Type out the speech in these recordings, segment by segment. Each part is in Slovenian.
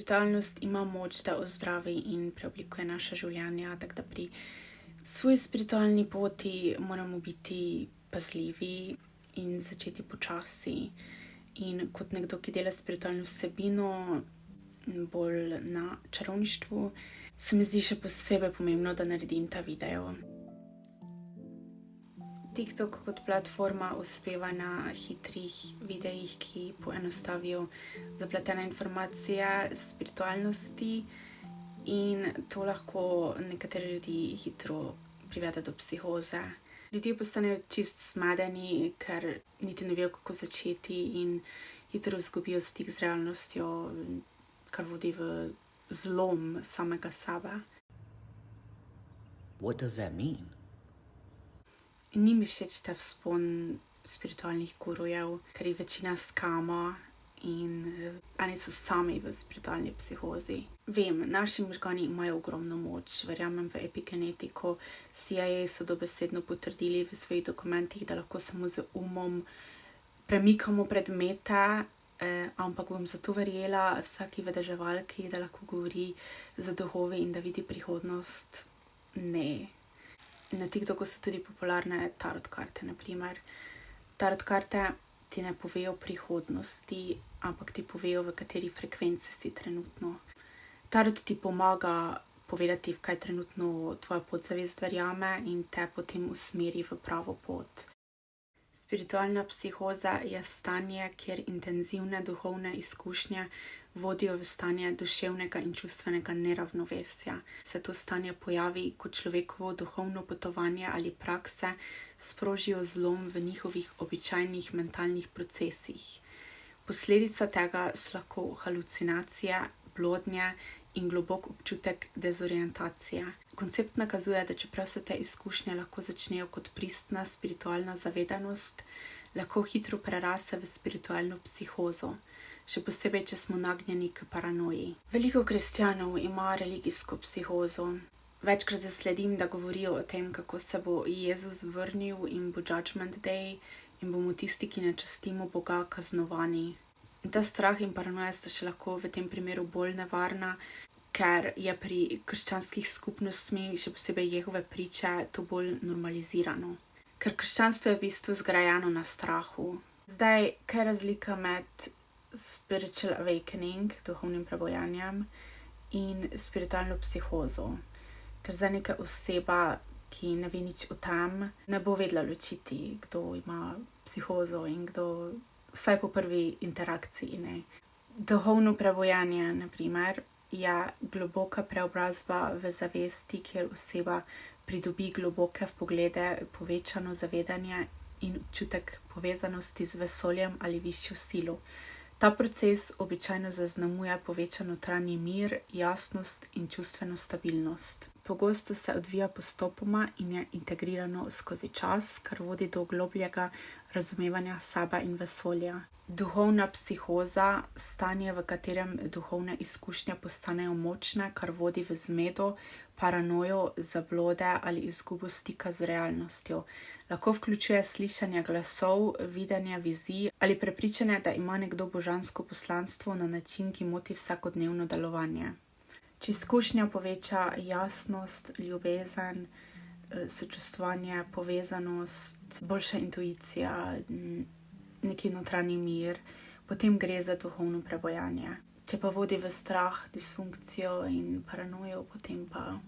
Spiritualnost ima moč, da ozdravi in preoblikuje naša življenja, tako da pri svoji spiritualni poti moramo biti pazljivi in začeti počasi. In kot nekdo, ki dela spiritualno vsebino, bolj na čarovništvu, se mi zdi še posebej pomembno, da naredim ta video. TikTok kot platforma uspeva na hitrih videih, ki poenostavijo zapletene informacije spiritualnosti, in to lahko nekatere ljudi hitro privede do psihoze. Ljudje postanejo čisto zmedeni, ker niti ne vejo, kako začeti, in hitro izgubijo stik z realnostjo, kar vodi v zlom samega sebe. What does that mean? Ni mi všeč ta vzpon spiritualnih gurujev, ker jih večina skama in eni so sami v spiritualni psihozi. Vem, naši možgani imajo ogromno moč, verjamem v epigenetiko, CIA so dobesedno potrdili v svojih dokumentih, da lahko samo z umom premikamo predmete, ampak bom zato verjela vsaki vedeževalki, da lahko govori z duhovi in da vidi prihodnost. Ne. Na TikToku so tudi popularne tarot karte, na primer. Tarot karte ti ne povejo prihodnosti, ampak ti povejo, v kateri frekvenci si trenutno. Tarot ti pomaga povedati, v kaj trenutno tvoja podzavest verjame, in te potem usmeri v pravo pot. Spiritualna psihoza je stanje, kjer intenzivne duhovne izkušnje vodijo v stanje duševnega in čustvenega neravnovesja. Se to stanje pojavi, ko človekovo duhovno potovanje ali prakse sprožijo zlom v njihovih običajnih mentalnih procesih. Posledica tega so lahko halucinacije, blodnje in globok občutek dezorientacije. Koncept nakazuje, da čeprav se te izkušnje lahko začnejo kot pristna spiritualna zavedanost, lahko hitro prerase v spiritualno psihozo, še posebej, če smo nagnjeni k paranoji. Veliko kristjanov ima religijsko psihozo. Večkrat zasledim, da govorijo o tem, kako se bo Jezus vrnil in bo Judgment Day in bomo tisti, ki ne častimo Boga, kaznovani. In ta strah in paranoja sta še lahko v tem primeru bolj nevarna, ker je pri krščanskih skupnostmi, še posebej Jehove priče, to bolj normalizirano. Ker krščanstvo je v bistvu zgrajeno na strahu. Zdaj, kaj je razlika med spiritual awakening, duhovnim prebojanjem, in spiritualno psihozo? Ker za neka oseba, ki ne ve nič o tem, ne bo vedela ločiti, kdo ima psihozo in kdo, vsaj po prvi interakciji, ne. Duhovno prebojanje, na primer, je globoka preobrazba v zavesti, kjer oseba pridobi globoke vpoglede, povečano zavedanje in občutek povezanosti z vesoljem ali višjo silo. Ta proces običajno zaznamuje povečan notranji mir, jasnost in čustveno stabilnost. Pogosto se odvija postopoma in je integrirano skozi čas, kar vodi do globljega razumevanja sebe in vesolja. Duhovna psihoza, stanje, v katerem duhovne izkušnje postanejo močne, kar vodi v zmedo, paranojo, zablode ali izgubo stika z realnostjo. Lahko vključuje slišanje glasov, videnje vizij ali prepričanje, da ima nekdo božansko poslanstvo na način, ki moti vsakodnevno delovanje. Če izkušnja poveča jasnost, ljubezen, sočustvovanje, povezanost, boljša intuicija, neki notranji mir, potem gre za duhovno prebojanje. Če pa vodi v strah, disfunkcijo in paranojo, potem pa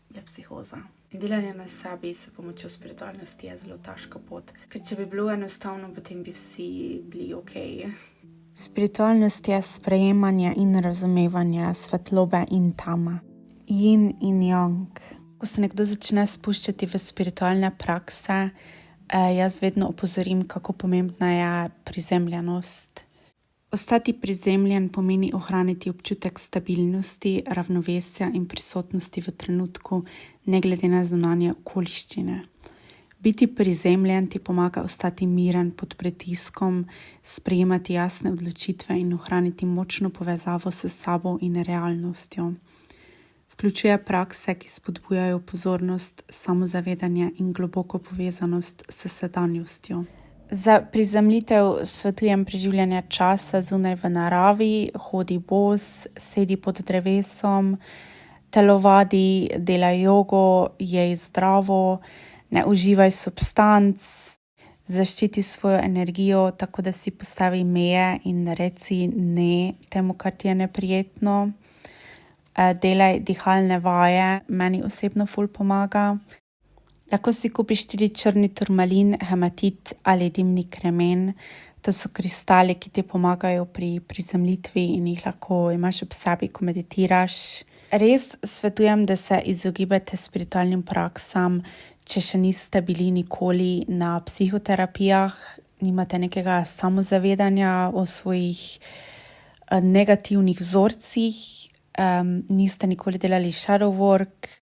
je psihoza. Delanje na sebi s pomočjo spiritualnosti je zelo težka pot, ker če bi bilo enostavno, potem bi vsi bili okej. Spiritualnost je sprejemanje in razumevanje svetlobe in tame. Yin in yang. Ko se nekdo začne spuščati v spiritualne prakse, jaz vedno opozorim, kako pomembna je prizemljenost. Ostati prizemljen pomeni ohraniti občutek stabilnosti, ravnovesja in prisotnosti v trenutku, ne glede na zunanje okoliščine. Biti prizemljen ti pomaga ostati miren pod pritiskom, sprejemati jasne odločitve in ohraniti močno povezavo s sabo in realnostjo. Vključuje prakse, ki spodbujajo pozornost, samozavedanje in globoko povezanost s sedanjostjo. Za prizemljitev svetujem preživljanje časa zunaj v naravi, hodi bos, sedi pod drevesom, telovadi, delaj jogo, jej zdravo, ne uživaj substanc, zaščiti svojo energijo, tako da si postavi meje in reci ne temu, kar ti je neprijetno. Delaj dihalne vaje, meni osebno ful pomaga. Lahko si kupiš tudi črni turmalin, hematit ali dimni kremen. To so kristali, ki ti pomagajo pri prizemljitvi in jih lahko imaš ob sebi, ko meditiraš. Res svetujem, da se izogibate spiritualnim praksam, če še niste bili nikoli na psihoterapijah, nimate nekega samozavedanja o svojih negativnih vzorcih, niste nikoli delali shadow work.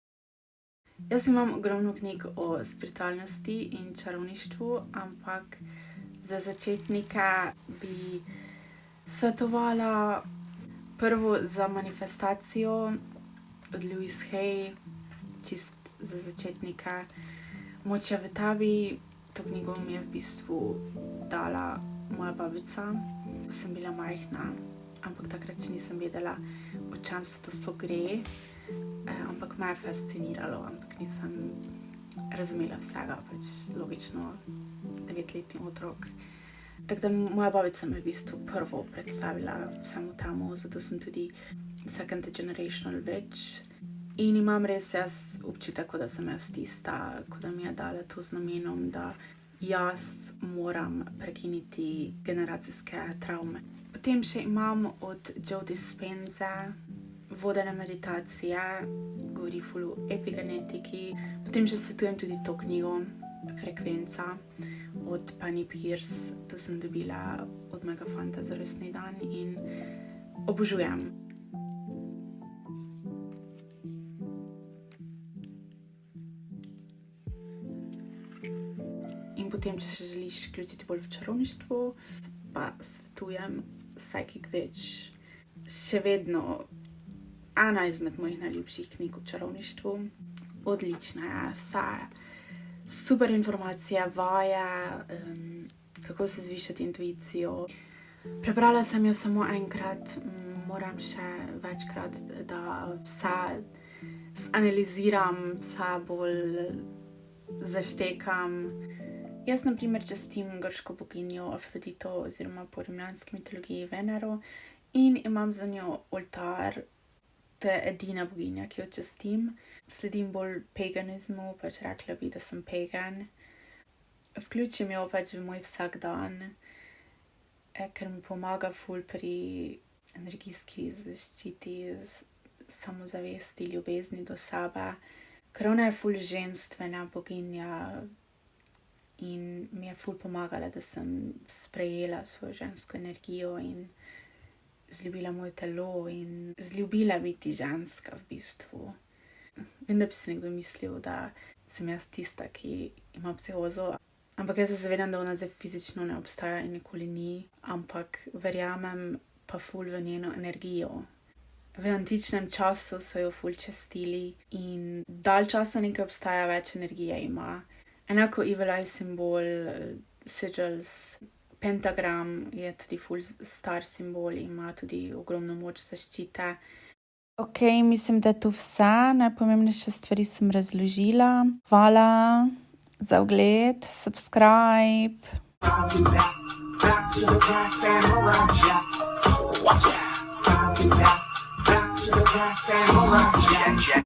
Jaz imam ogromno knjig o spiritualnosti in čarovništvu, ampak za začetnike bi svetovala prvo Za manifestacijo od Louise Hay, čist za začetnike. Moč je v tebi, to knjigo mi je v bistvu dala moja babica, ko sem bila majhna, ampak takrat še nisem vedela, o čem se to sploh gre. Ampak me je fasciniralo, ampak nisem razumela vsega, pač logično 9-letni otrok. Tako da moja babica me v bistvu prvo predstavila vsemu temu, zato sem tudi second generational witch. In imam res jaz občutek, da sem jaz tista, da mi je dala to z namenom, da jaz moram prekiniti generacijske travme. Potem še imam od Joe Dispenza vodene meditacije, govori ful o epigenetiki. Potem še svetujem tudi to knjigo, Frekvenca, od Penney Peirce. To sem dobila od mojega fanta za rojstni dan in obožujem. In potem, če se želiš vključiti bolj v čarovništvo, pa svetujem Psychic Witch. Še vedno ena izmed mojih najljubših knjig o čarovništvu. Odlična je, vse super informacije, vaje, kako se zvišati intuicijo. Prebrala sem jo samo enkrat, moram še večkrat, da vse analiziram, vse bolj zaštekam. Jaz, na primer, častim grško boginjo Afrodito oziroma po rimljanski mitologiji Venero in imam za njo oltar. To je edina boginja, ki jo častim. Sledim bolj paganizmu, pač rekla bi, da sem pagan. Vključim jo pač v moj vsak dan, ker mi pomaga ful pri energijski zaščiti, samozavesti, ljubezni do sebe. Ker ona je ful ženstvena boginja in mi je ful pomagala, da sem sprejela svojo žensko energijo in zljubila moje telo in zljubila biti ženska v bistvu. Vem, da bi se nekdo mislil, da sem jaz tista, ki ima psihozo, ampak jaz se zavedam, da ona zdaj fizično ne obstaja in nikoli ni, ampak verjamem pa ful v njeno energijo. V antičnem času so jo ful častili in dalj časa nekaj obstaja, več energije ima. Enako Evil Eye simbol, sigils, pentagram je tudi ful star simbol, ima tudi ogromno moč zaščite. Ok, mislim, da je to vse. Najpomembnejše stvari sem razložila. Hvala za ogled, subscribe. Watch out.